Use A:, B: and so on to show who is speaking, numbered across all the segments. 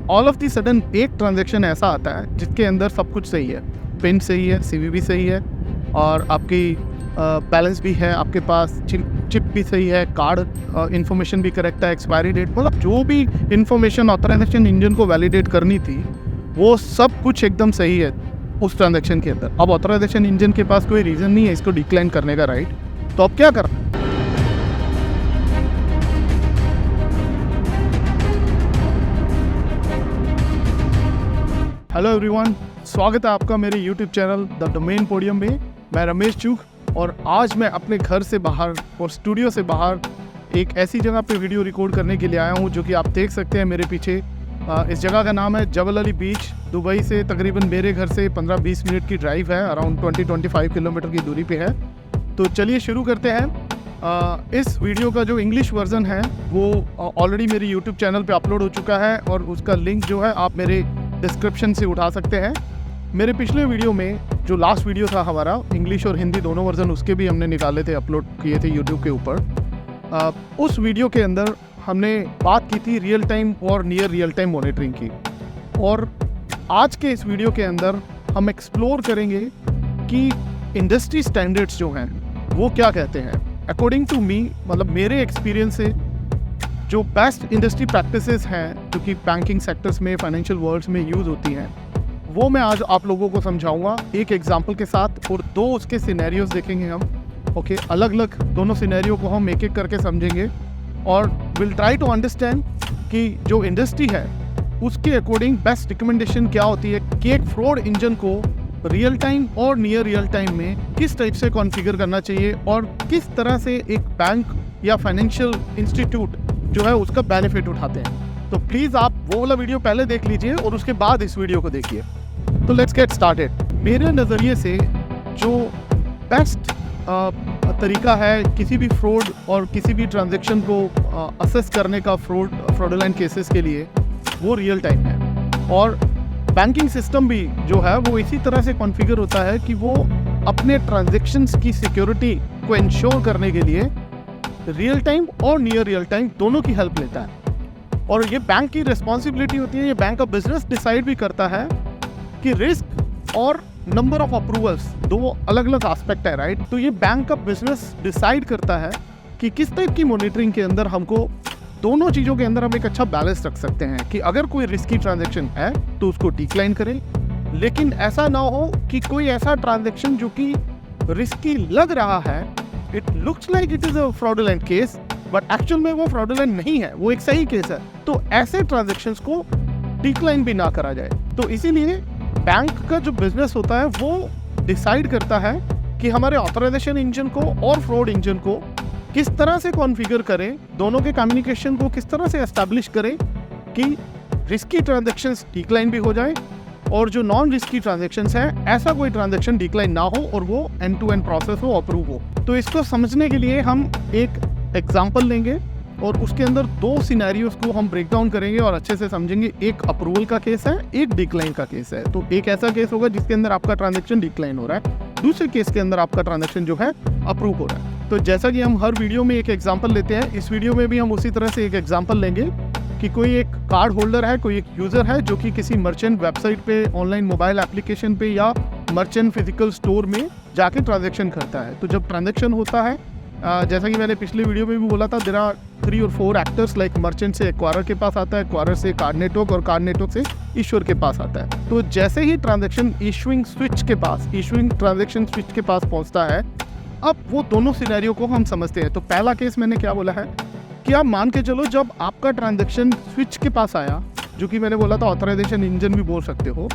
A: All of the sudden एक transaction ऐसा आता है जिसके अंदर सब कुछ सही है, पिन सही है, सीवीवी सही है और आपकी बैलेंस भी है, आपके पास चिप भी सही है, कार्ड इन्फॉर्मेशन भी करेक्ट है, एक्सपायरी डेट, मतलब जो भी इन्फॉर्मेशन ऑथराइजेशन इंजन को वैलिडेट करनी थी वो सब कुछ एकदम सही है उस ट्रांजैक्शन के अंदर। अब ऑथराइजेशन इंजन के पास कोई रीज़न नहीं है इसको डिक्लाइन करने का, राइट? तो अब क्या करना? हेलो एवरीवन, स्वागत है आपका मेरे YouTube channel the domain podium में। मैं रमेश चूक और आज मैं अपने घर से बाहर और स्टूडियो से बाहर एक ऐसी जगह पे वीडियो रिकॉर्ड करने के लिए आया हूँ जो कि आप देख सकते हैं मेरे पीछे। इस जगह का नाम है जबल अली बीच। दुबई से तकरीबन मेरे घर से 15-20 मिनट की ड्राइव है, अराउंड 20-25 किलोमीटर की दूरी पे है। तो चलिए शुरू करते हैं। इस वीडियो का जो इंग्लिश वर्जन है वो ऑलरेडी मेरे यूट्यूब चैनल पे अपलोड हो चुका है और उसका लिंक जो है आप मेरे डिस्क्रिप्शन से उठा सकते हैं। मेरे पिछले वीडियो में जो लास्ट वीडियो था हमारा, इंग्लिश और हिंदी दोनों वर्जन उसके भी हमने निकाले थे, अपलोड किए थे यूट्यूब के ऊपर। उस वीडियो के अंदर हमने बात की थी रियल टाइम और नियर रियल टाइम मॉनिटरिंग की, और आज के इस वीडियो के अंदर हम एक्सप्लोर करेंगे कि इंडस्ट्री स्टैंडर्ड्स जो हैं वो क्या कहते हैं। अकॉर्डिंग टू मी, मतलब मेरे एक्सपीरियंस से जो बेस्ट इंडस्ट्री प्रैक्टिसेस हैं जो कि बैंकिंग सेक्टर्स में, फाइनेंशियल वर्ल्ड्स में यूज़ होती हैं, वो मैं आज आप लोगों को समझाऊंगा एक एग्जांपल के साथ, और दो उसके सिनेरियोज देखेंगे हम। ओके, अलग अलग दोनों सिनेरियो को हम एक एक करके समझेंगे और विल ट्राई टू अंडरस्टैंड कि जो इंडस्ट्री है उसके अकॉर्डिंग बेस्ट रिकमेंडेशन क्या होती है कि एक फ्रॉड इंजन को रियल टाइम और नियर रियल टाइम में किस टाइप से कॉन्फ़िगर करना चाहिए और किस तरह से एक बैंक या फाइनेंशियल इंस्टीट्यूट जो है उसका बेनिफिट उठाते हैं। तो प्लीज़ आप वो वाला वीडियो पहले देख लीजिए और उसके बाद इस वीडियो को देखिए। तो लेट्स गेट स्टार्टेड। मेरे नज़रिए से जो बेस्ट तरीका है किसी भी फ्रॉड और किसी भी ट्रांजैक्शन को असेस करने का फ्रॉडुलेंट केसेस के लिए, वो रियल टाइम है। और बैंकिंग सिस्टम भी जो है वो इसी तरह से कॉन्फ़िगर होता है कि वो अपने ट्रांजैक्शंस की सिक्योरिटी को इंश्योर करने के लिए रियल टाइम और नियर रियल टाइम दोनों की हेल्प लेता है। और ये बैंक की रिस्पॉन्सिबिलिटी होती है, ये बैंक का बिजनेस डिसाइड भी करता है कि रिस्क और नंबर ऑफ अप्रूवल्स दो अलग अलग एस्पेक्ट है, राइट? तो ये बैंक का बिजनेस डिसाइड करता है कि किस टाइप की मॉनिटरिंग के अंदर हमको दोनों चीज़ों के अंदर हम एक अच्छा बैलेंस रख सकते हैं कि अगर कोई रिस्की ट्रांजैक्शन है तो उसको डिक्लाइन करें, लेकिन ऐसा ना हो कि कोई ऐसा ट्रांजैक्शन जो कि रिस्की लग रहा है, it looks like it is a fraudulent case but actual में वो फ्रॉडुलेंट नहीं है, वो एक सही केस है, तो ऐसे ट्रांजैक्शंस को डिक्लाइन भी ना करा जाए। तो इसीलिए बैंक का जो बिजनेस होता है वो डिसाइड करता है कि हमारे ऑथराइजेशन इंजन को और फ्रॉड इंजन को किस तरह से कॉन्फ़िगर करें, दोनों के कम्युनिकेशन को किस तरह से एस्टैब्लिश करें कि रिस्की ट्रांजैक्शंस डिक्लाइन भी हो जाए और जो नॉन रिस्की ट्रांजैक्शंस हैं ऐसा कोई ट्रांजैक्शन डिक्लाइन ना हो और वो एंड टू एंड प्रोसेस हो, अप्रूव हो। तो इसको समझने के लिए हम एक एग्जांपल लेंगे और उसके अंदर दो सिनेरियोज को हम ब्रेक डाउन करेंगे और अच्छे से समझेंगे। एक अप्रूवल का केस है, एक डिक्लाइन का केस है। तो एक ऐसा केस होगा जिसके अंदर आपका ट्रांजैक्शन डिक्लाइन हो रहा है, दूसरे केस के अंदर आपका ट्रांजैक्शन जो है अप्रूव हो रहा है। तो जैसा कि हम हर वीडियो में एक एग्जाम्पल लेते हैं, इस वीडियो में भी हम उसी तरह से एक एग्जाम्पल लेंगे कि कोई एक कार्ड होल्डर है, कोई एक यूज़र है जो कि किसी मर्चेंट वेबसाइट पे, ऑनलाइन मोबाइल एप्लीकेशन पे या मर्चेंट फिजिकल स्टोर में जाके ट्रांजैक्शन करता है। तो जब ट्रांजैक्शन होता है, जैसा कि मैंने पिछले वीडियो में भी बोला था, देयर आर 3 और 4 एक्टर्स, लाइक मर्चेंट से एक्वायरर के पास आता है, एक्वायरर से कार्ड नेटवर्क और कार्ड नेटवर्क से इश्यूअर के पास आता है। तो जैसे ही ट्रांजैक्शन इशूइंग ट्रांजैक्शन स्विच के पास पहुंचता है, अब वो दोनों सिनेरियो को हम समझते हैं। तो पहला केस मैंने क्या बोला है कि आप मान के चलो जब आपका ट्रांजैक्शन स्विच के पास आया, जो कि मैंने बोला था ऑथराइजेशन इंजन भी बोल सकते हो।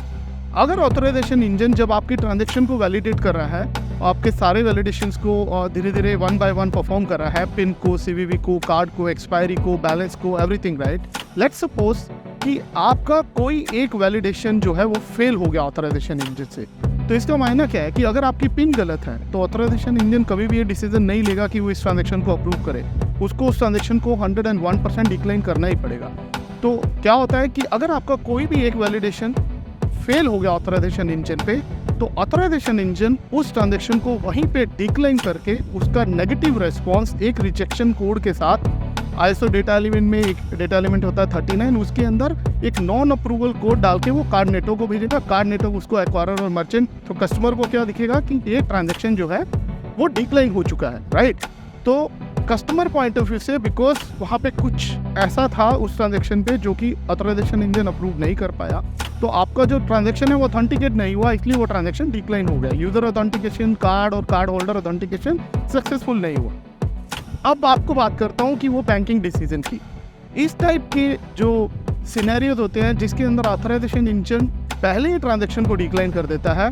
A: अगर ऑथराइजेशन इंजन जब आपकी ट्रांजैक्शन को वैलिडेट कर रहा है, आपके सारे वैलिडेशंस को धीरे धीरे 1 बाय 1 परफॉर्म कर रहा है, पिन को, सीवीवी को, कार्ड को, एक्सपायरी को, बैलेंस को, एवरीथिंग, राइट? लेट्स सपोज कि आपका कोई एक वैलिडेशन जो है वो फेल हो गया ऑथराइजेशन इंजन से। तो इसका मायना क्या है कि अगर आपकी पिन गलत है तो ऑथराइजेशन इंजन कभी भी ये डिसीजन नहीं लेगा कि वो इस ट्रांजैक्शन को अप्रूव करे, उसको उस ट्रांजैक्शन को 101% डिक्लाइन करना ही पड़ेगा। तो क्या होता है कि अगर आपका कोई भी एक वैलिडेशन फेल हो गया ऑथराइजेशन इंजन पे, तो ऑथराइजेशन इंजन उस ट्रांजैक्शन को वहीं पे डिक्लाइन करके उसका नेगेटिव रेस्पॉन्स एक रिजेक्शन कोड के साथ ISO डेटा एलिमेंट में एक डेटा एलिमेंट होता है 39, उसके अंदर एक नॉन अप्रूवल कोड डाल के वो कार्ड नेटवर्क को भेजेगा। कार्ड नेटवर्क उसको एक्वायरर और मर्चेंट, तो कस्टमर को क्या दिखेगा कि ये ट्रांजेक्शन जो है वो डिक्लाइन हो चुका है, राइट। तो कस्टमर पॉइंट ऑफ व्यू से, बिकॉज वहाँ पे कुछ ऐसा था उस ट्रांजेक्शन पे जो कि ऑथराइजेशन इंजन अप्रूव नहीं कर पाया, तो आपका जो ट्रांजेक्शन है वो ऑथेंटिकेट नहीं हुआ, इसलिए वो ट्रांजेक्शन डिक्लाइन हो गया। यूजर ऑथेंटिकेशन कार्ड और कार्ड होल्डर ऑथेंटिकेशन सक्सेसफुल नहीं हुआ। अब आपको बात करता हूँ कि वो बैंकिंग डिसीजन की, इस टाइप के जो सिनेरियोज होते हैं जिसके अंदर ऑथराइजेशन इंजन पहले ही ट्रांजेक्शन को डिक्लाइन कर देता है।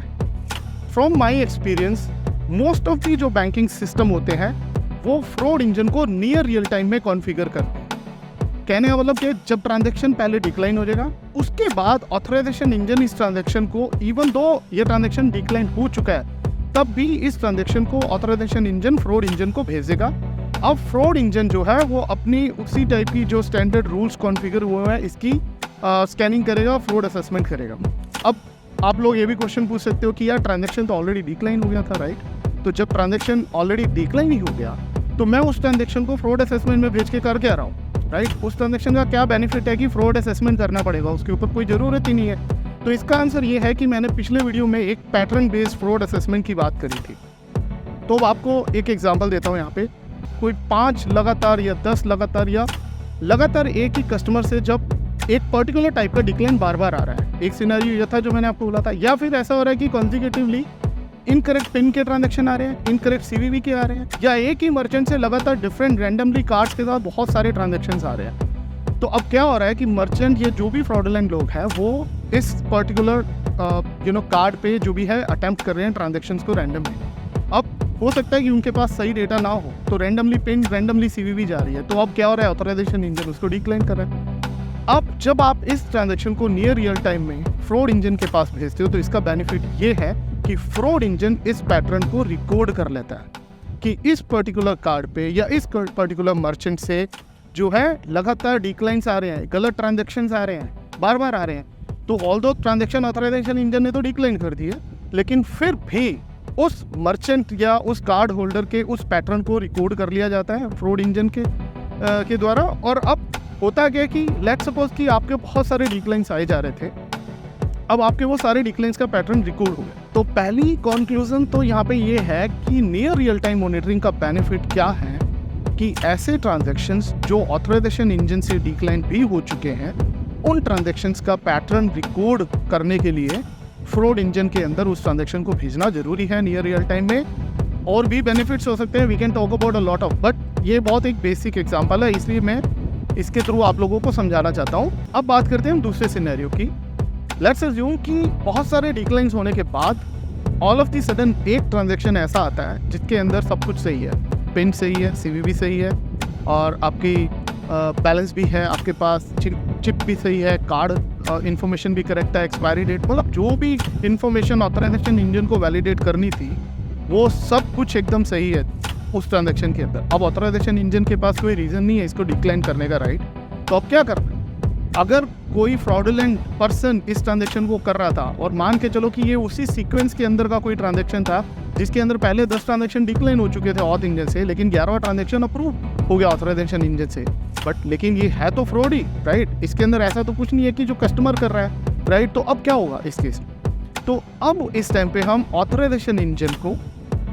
A: From my experience most of the जो बैंकिंग सिस्टम होते हैं वो फ्रॉड इंजन को नियर रियल टाइम में कॉन्फ़िगर करते हैं। कहने का मतलब कि जब ट्रांजैक्शन पहले डिक्लाइन हो जाएगा, उसके बाद ऑथराइजेशन इंजन इस ट्रांजैक्शन को, इवन दो ये ट्रांजैक्शन डिक्लाइन हो चुका है, तब भी इस ट्रांजैक्शन को ऑथराइजेशन इंजन फ्रॉड इंजन को भेज देगा। अब फ्रॉड इंजन जो है वो अपनी उसी टाइप की जो स्टैंडर्ड रूल्स कॉन्फ़िगर हुए हैं इसकी स्कैनिंग करेगा, फ्रॉड असेसमेंट करेगा। अब आप लोग ये भी क्वेश्चन पूछ सकते हो कि यार ट्रांजैक्शन तो ऑलरेडी डिक्लाइन हो गया था, राइट। तो जब ट्रांजैक्शन ऑलरेडी डिक्लाइन ही हो गया तो मैं उस ट्रांजैक्शन को फ्रॉड असेसमेंट में भेज के कर क्या रहा हूँ, राइट। उस ट्रांजैक्शन का क्या बेनिफिट है कि फ्रॉड असेसमेंट करना पड़ेगा, उसके ऊपर कोई ज़रूरत ही नहीं है। तो इसका आंसर ये है कि मैंने पिछले वीडियो में एक पैटर्न बेस्ड फ्रॉड असेसमेंट की बात करी थी। तो आपको एक एग्जांपल देता हूँ यहाँ पे। कोई 5 लगातार या 10 लगातार एक ही कस्टमर से जब एक पर्टिकुलर टाइप का डिक्लाइन बार बार आ रहा है, एक सिनेरियो ये था जो मैंने आपको बोला था, या फिर ऐसा हो रहा है कि कॉन्जिक्यूटिवली इनकरेक्ट पिन के ट्रांजैक्शन आ रहे हैं, इनकरेक्ट CVV के आ रहे हैं, या एक ही मर्चेंट से लगातार डिफरेंट रैंडमली कार्ड्स के साथ बहुत सारे ट्रांजैक्शंस आ रहे हैं। तो अब क्या हो रहा है कि मर्चेंट ये जो भी फ्रॉडुलेंट लोग हैं वो इस पर्टिकुलर कार्ड पे जो भी है अटेम्प्ट कर रहे हैं ट्रांजैक्शंस को रैंडमली। अब हो सकता है कि उनके पास सही डेटा ना हो, तो रैंडमली पिन, रैंडमली CVV जा रही है। तो अब क्या हो रहा है, ऑथराइजेशन इंजन उसको डिक्लाइन कर रहा है। अब जब आप इस ट्रांजैक्शन को नियर रियल टाइम में फ्रॉड इंजन के पास भेजते हो तो इसका बेनिफिट ये है कि फ्रॉड इंजन इस पैटर्न को रिकॉर्ड कर लेता है कि इस पर्टिकुलर कार्ड पे या इस पर्टिकुलर मर्चेंट से जो है लगातार डिक्लाइंस आ रहे हैं, गलत ट्रांजैक्शंस आ रहे हैं, बार बार आ रहे हैं। तो ऑल्दो ट्रांजैक्शन ऑथराइजेशन इंजन ने तो डिक्लाइन कर दी है, लेकिन फिर भी उस मर्चेंट या उस कार्ड होल्डर के उस पैटर्न को रिकॉर्ड कर लिया जाता है फ्रॉड इंजन के द्वारा। और अब होता क्या कि लेट्स सपोज कि आपके बहुत सारे डिक्लाइंस आए जा रहे थे, अब आपके वो सारे डिक्लाइंस का पैटर्न रिकॉर्ड हो गया। तो पहली कंक्लूजन तो यहाँ पे ये है कि नियर रियल टाइम मॉनिटरिंग का बेनिफिट क्या है कि ऐसे ट्रांजैक्शंस जो ऑथराइजेशन इंजन से डिक्लाइन भी हो चुके हैं, उन ट्रांजैक्शंस का पैटर्न रिकॉर्ड करने के लिए फ्रॉड इंजन के अंदर उस ट्रांजैक्शन को भेजना जरूरी है नियर रियल टाइम में। और भी बेनिफिट्स हो सकते हैं, we can talk about a lot of, but ये बहुत एक बेसिक एग्जांपल है, इसलिए मैं इसके थ्रू आप लोगों को समझाना चाहता हूँ। अब बात करते हैं हम दूसरे सिनेरियो की। लेट्स अज्यूम कि बहुत सारे डिक्लाइंस होने के बाद ऑल ऑफ दी सडन एक ट्रांजैक्शन ऐसा आता है जिसके अंदर सब कुछ सही है, पिन सही है, CVV सही है, और आपकी बैलेंस भी है, आपके पास चिप भी सही है, कार्ड इन्फॉर्मेशन भी करेक्ट है, एक्सपायरी डेट, मतलब जो भी इन्फॉर्मेशन ऑथराइजेशन इंजन को वैलिडेट करनी थी वो सब कुछ एकदम सही है उस ट्रांजैक्शन के अंदर। अब ऑथराइजेशन इंजन के पास कोई रीज़न नहीं है इसको डिक्लाइन करने का, राइट। तो अब क्या करना है, अगर कोई फ्रॉडुलेंट पर्सन इस ट्रांजैक्शन को कर रहा था और मान के चलो कि ये उसी सीक्वेंस के अंदर का कोई ट्रांजैक्शन था जिसके अंदर पहले 10 ट्रांजैक्शन डिक्लाइन हो चुके थे ऑथ इंजन से, लेकिन 11वां ट्रांजैक्शन अप्रूव हो गया ऑथराइजेशन इंजन से, बट लेकिन ये है तो फ्रॉड ही, राइट। इसके अंदर ऐसा तो कुछ नहीं है कि जो कस्टमर कर रहा है, राइट। तो अब क्या होगा इस केस में, तो अब इस टाइम पे हम ऑथराइजेशन इंजन को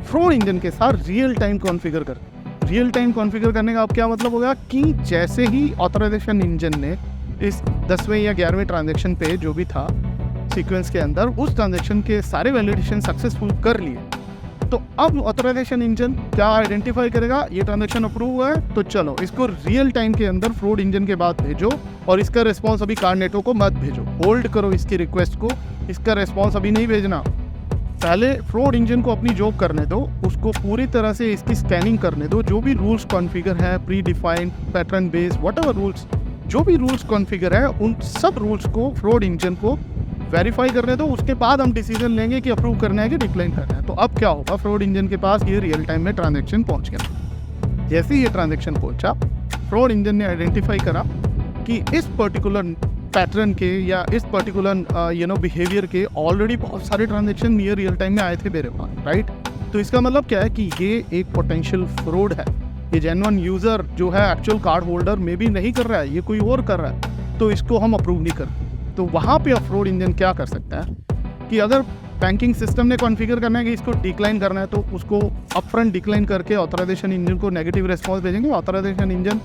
A: फ्रॉड इंजन के साथ रियल टाइम कॉन्फ़िगर करते। रियल टाइम कॉन्फ़िगर करने का अब क्या मतलब होगा कि जैसे ही ऑथराइजेशन इंजन ने इस 10वें या 11वें ट्रांजैक्शन पे जो भी था सीक्वेंस के अंदर उस ट्रांजैक्शन के सारे वैलिडेशन सक्सेसफुल कर लिए, तो अब ऑथराइजेशन इंजन क्या आइडेंटिफाई करेगा, ये ट्रांजैक्शन अप्रूव हुआ है, तो चलो इसको रियल टाइम के अंदर फ्रॉड इंजन के बाद भेजो और इसका रिस्पॉन्स अभी कार्ड नेटवर्क को मत भेजो, होल्ड करो इसकी रिक्वेस्ट को, इसका रिस्पॉन्स अभी नहीं भेजना, पहले फ्रॉड इंजन को अपनी जॉब करने दो, उसको पूरी तरह से इसकी स्कैनिंग करने दो, जो भी रूल्स कॉन्फ़िगर है, pre defined, pattern based, whatever rules, जो भी रूल्स कॉन्फ़िगर है उन सब रूल्स को फ्रॉड इंजन को वेरीफाई करने दो, उसके बाद हम डिसीजन लेंगे कि अप्रूव करना है कि डिक्लाइन करना है। तो अब क्या होगा, फ्रॉड इंजन के पास ये रियल टाइम में ट्रांजैक्शन पहुंच गया। जैसे ही ये ट्रांजैक्शन पहुंचा, फ्रॉड इंजन ने आइडेंटिफाई करा कि इस पर्टिकुलर पैटर्न के या इस पर्टिकुलर बिहेवियर के ऑलरेडी बहुत सारे ट्रांजैक्शन नियर रियल टाइम में आए थे मेरे पास, राइट। तो इसका मतलब क्या है कि ये एक पोटेंशियल फ्रॉड है, ये जेन्युइन यूज़र जो है एक्चुअल कार्ड होल्डर में भी नहीं कर रहा है, ये कोई और कर रहा है, तो इसको हम अप्रूव नहीं करते। तो वहाँ पे फ्रॉड इंजन क्या कर सकता है कि अगर बैंकिंग सिस्टम ने कॉन्फ़िगर करना है कि इसको डिक्लाइन करना है, तो उसको अपफ्रंट डिक्लाइन करके ऑथराइजेशन इंजन को नेगेटिव रिस्पॉन्स भेजेंगे। ऑथराइजेशन इंजन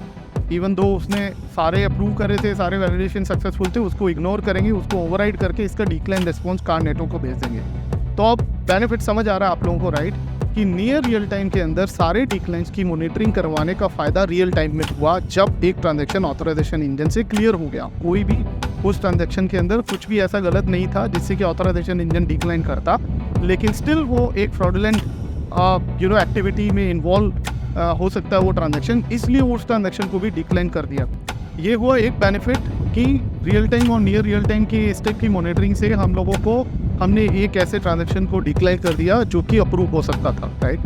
A: इवन दो उसने सारे अप्रूव करे थे, सारे वैलिडेशन सक्सेसफुल थे, उसको इग्नोर करेंगे, उसको ओवरराइड करके इसका डिक्लाइन रिस्पॉन्स कार्ड नेटवर्क को भेज देंगे। तो अब बेनिफिट समझ आ रहा है आप लोगों को, राइट, कि नियर रियल टाइम के अंदर सारे डिक्लाइंस की मॉनिटरिंग करवाने का फ़ायदा रियल टाइम में हुआ जब एक ट्रांजैक्शन ऑथराइजेशन इंजन से क्लियर हो गया। कोई भी उस ट्रांजैक्शन के अंदर कुछ भी ऐसा गलत नहीं था जिससे कि ऑथराइजेशन इंजन डिक्लाइन करता, लेकिन स्टिल वो एक फ्रॉडुलेंट एक्टिविटी में इन्वॉल्व हो सकता है वो ट्रांजैक्शन, इसलिए उस ट्रांजैक्शन को भी डिक्लाइन कर दिया। ये हुआ एक बेनिफिट कि रियल टाइम और नियर रियल टाइम की इस टाइप की मॉनिटरिंग से हम लोगों को हमने एक ऐसे ट्रांजैक्शन को डिक्लाइन कर दिया जो कि अप्रूव हो सकता था, राइट।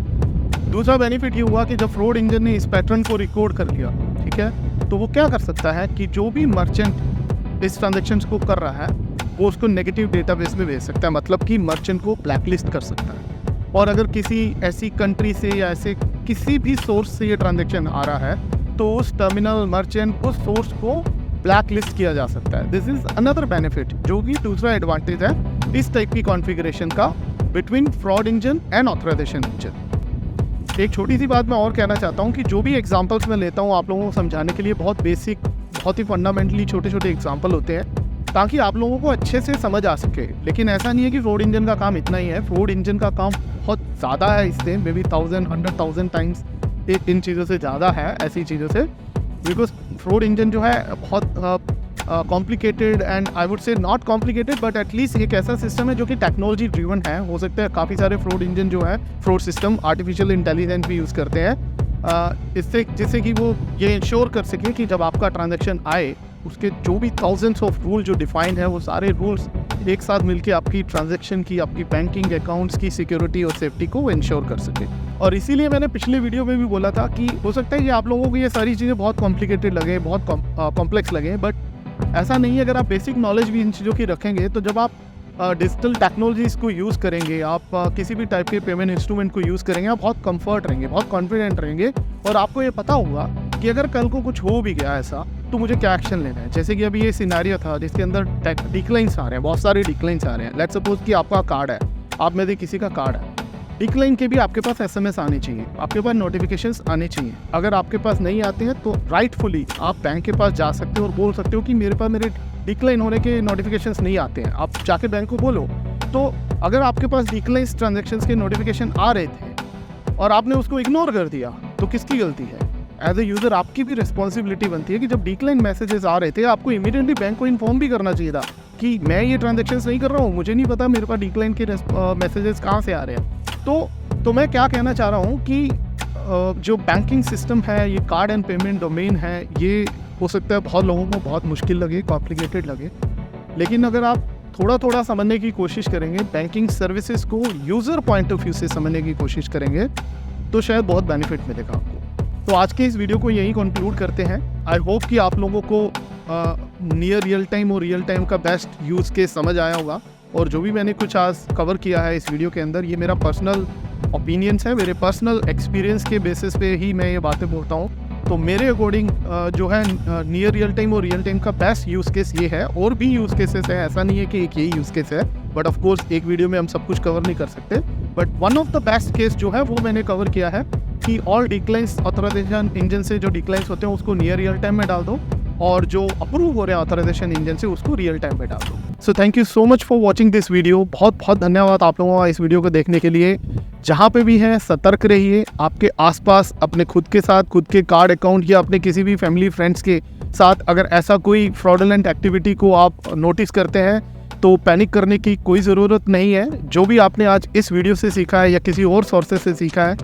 A: दूसरा बेनिफिट ये हुआ कि जब फ्रॉड इंजन ने इस पैटर्न को रिकॉर्ड कर लिया, ठीक है, तो वो क्या कर सकता है कि जो भी मर्चेंट इस ट्रांजैक्शन को कर रहा है वो उसको नेगेटिव डेटाबेस में भेज सकता है, मतलब कि मर्चेंट को ब्लैकलिस्ट कर सकता है। और अगर किसी ऐसी कंट्री से या ऐसे किसी भी सोर्स से ये ट्रांजैक्शन आ रहा है तो उस टर्मिनल मर्चेंट उस सोर्स को ब्लैक लिस्ट किया जा सकता है। दिस इज अनदर बेनिफिट, जो कि दूसरा एडवांटेज है इस टाइप की कॉन्फ़िगरेशन का between fraud engine and authorization engine. एक छोटी सी बात मैं और कहना चाहता हूँ कि जो भी एग्जांपल्स मैं लेता हूँ आप लोगों को समझाने के लिए बहुत बेसिक, बहुत ही फंडामेंटली छोटे छोटे एग्जांपल होते हैं ताकि आप लोगों को अच्छे से समझ आ सके। लेकिन ऐसा नहीं है कि फ्रॉड इंजन का काम इतना ही है, फ्रॉड इंजन का काम बहुत ज़्यादा है, इससे मे बी 1000 100,000 टाइम्स इन चीज़ों से ज़्यादा है, ऐसी चीज़ों से, बिकॉज फ्रॉड इंजन जो है बहुत complicated and I would say not complicated but at least एक ऐसा सिस्टम है जो कि टेक्नोलॉजी ड्रिवन है। हो सकता है काफ़ी सारे फ्रॉड इंजन जो है फ्रॉड सिस्टम आर्टिफिशियल इंटेलिजेंस भी यूज़ करते हैं इससे, जिससे कि वो ये इंश्योर कर सके कि जब आपका ट्रांजैक्शन आए उसके जो भी थाउजेंड्स ऑफ रूल जो डिफाइंड है वो सारे रूल्स एक साथ मिलके आपकी ट्रांजैक्शन की, आपकी बैंकिंग अकाउंट्स की सिक्योरिटी और सेफ्टी को इंश्योर कर सके। और इसीलिए मैंने पिछले वीडियो में भी बोला था कि हो सकता है कि आप लोगों को ये सारी चीज़ें बहुत कॉम्प्लिकेटेड लगे, बहुत कॉम्प्लेक्स लगे, बट ऐसा नहीं है। अगर आप बेसिक नॉलेज भी इन चीज़ों की रखेंगे तो जब आप डिजिटल टेक्नोलॉजीज़ को यूज़ करेंगे, आप किसी भी टाइप के पेमेंट इंस्ट्रूमेंट को यूज़ करेंगे, आप बहुत कंफर्ट रहेंगे, बहुत कॉन्फिडेंट रहेंगे और आपको ये पता होगा कि अगर कल को कुछ हो भी गया ऐसा तो मुझे क्या एक्शन लेना है। जैसे कि अभी ये सिनेरियो था जिसके अंदर डिक्लाइंस आ रहे हैं, बहुत सारे डिक्लाइंस आ रहे हैं। लेट्स सपोज कि आपका कार्ड है, आप में से किसी का कार्ड है, डिक्लाइन के भी आपके पास SMS आने चाहिए, आपके पास नोटिफिकेशंस आने चाहिए। अगर आपके पास नहीं आते हैं तो राइटफुली आप बैंक के पास जा सकते हो और बोल सकते हो कि मेरे पास मेरे डिक्लाइन होने के नोटिफिकेशंस नहीं आते हैं। आप जाके बैंक को बोलो। तो अगर आपके पास डिक्लाइन ट्रांजेक्शन्स के नोटिफिकेशन आ रहे थे और आपने उसको इग्नोर कर दिया तो किसकी गलती है? एज ए यूज़र आपकी भी रिस्पॉन्सिबिलिटी बनती है कि जब डिक्लाइन मैसेजेस आ रहे थे आपको इमीडिएटली बैंक को इन्फॉर्म भी करना चाहिए था कि मैं ये ट्रांजेक्शन्स नहीं कर रहा हूँ, मुझे नहीं पता मेरे पास डिक्लाइन के मैसेजेस कहाँ से आ रहे हैं। तो मैं क्या कहना चाह रहा हूँ कि जो बैंकिंग सिस्टम है, ये कार्ड एंड पेमेंट डोमेन है, ये हो सकता है बहुत लोगों को बहुत मुश्किल लगे, कॉम्प्लिकेटेड लगे, लेकिन अगर आप थोड़ा थोड़ा समझने की कोशिश करेंगे, बैंकिंग सर्विसेज को यूज़र पॉइंट ऑफ व्यू से समझने की कोशिश करेंगे तो शायद बहुत बेनिफिट मिलेगा आपको। तो आज के इस वीडियो को यहीं कंक्लूड करते हैं। आई होप कि आप लोगों को नियर रियल टाइम और रियल टाइम का बेस्ट यूज़ केस समझ आया होगा। और जो भी मैंने कुछ आज कवर किया है इस वीडियो के अंदर, ये मेरा पर्सनल ओपिनियंस है, मेरे पर्सनल एक्सपीरियंस के बेसिस पे ही मैं ये बातें बोलता हूँ। तो मेरे अकॉर्डिंग जो है नियर रियल टाइम और रियल टाइम का बेस्ट यूज़ केस ये है। और भी यूज़ केसेस है, ऐसा नहीं है कि एक यही यूज़ केस है, बट ऑफ कोर्स एक वीडियो में हम सब कुछ कवर नहीं कर सकते। But one of the best case जो है वो मैंने कवर किया है कि ऑल डिक्लाइंस ऑथराइजेशन इंजन से जो डिक्लाइंस होते हैं उसको नियर रियल टाइम में डाल दो और जो अप्रूव हो रहे हैं ऑथराइजेशन इंजन से उसको रियल टाइम में डाल दो। सो thank you so much for watching this video. बहुत बहुत धन्यवाद आप लोगों का इस वीडियो को देखने के लिए। जहाँ पे भी हैं सतर्क रहिए, आपके आसपास अपने खुद के साथ, खुद के कार्ड अकाउंट या अपने किसी भी फैमिली फ्रेंड्स के साथ अगर ऐसा कोई फ्रॉडुलेंट एक्टिविटी को आप नोटिस करते हैं तो पैनिक करने की कोई ज़रूरत नहीं है। जो भी आपने आज इस वीडियो से सीखा है या किसी और सोर्सेज से सीखा है,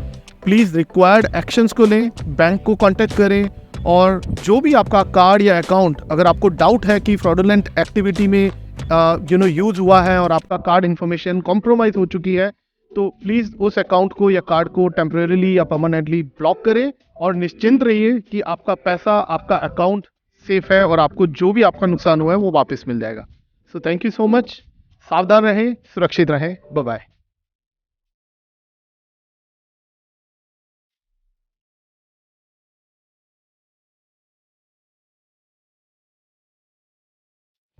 A: प्लीज़ रिक्वायर्ड एक्शंस को लें, बैंक को कांटेक्ट करें और जो भी आपका कार्ड या अकाउंट अगर आपको डाउट है कि फ्रॉडुलेंट एक्टिविटी में यूज़ हुआ है और आपका कार्ड इन्फॉर्मेशन कॉम्प्रोमाइज़ हो चुकी है तो प्लीज़ उस अकाउंट को या कार्ड को टेम्परेरीली या परमानेंटली ब्लॉक करें और निश्चिंत रहिए कि आपका पैसा, आपका अकाउंट सेफ है और आपको जो भी आपका नुकसान हुआ है वो वापस मिल जाएगा। So thank you so much. सावधान रहें, सुरक्षित रहें। Bye bye.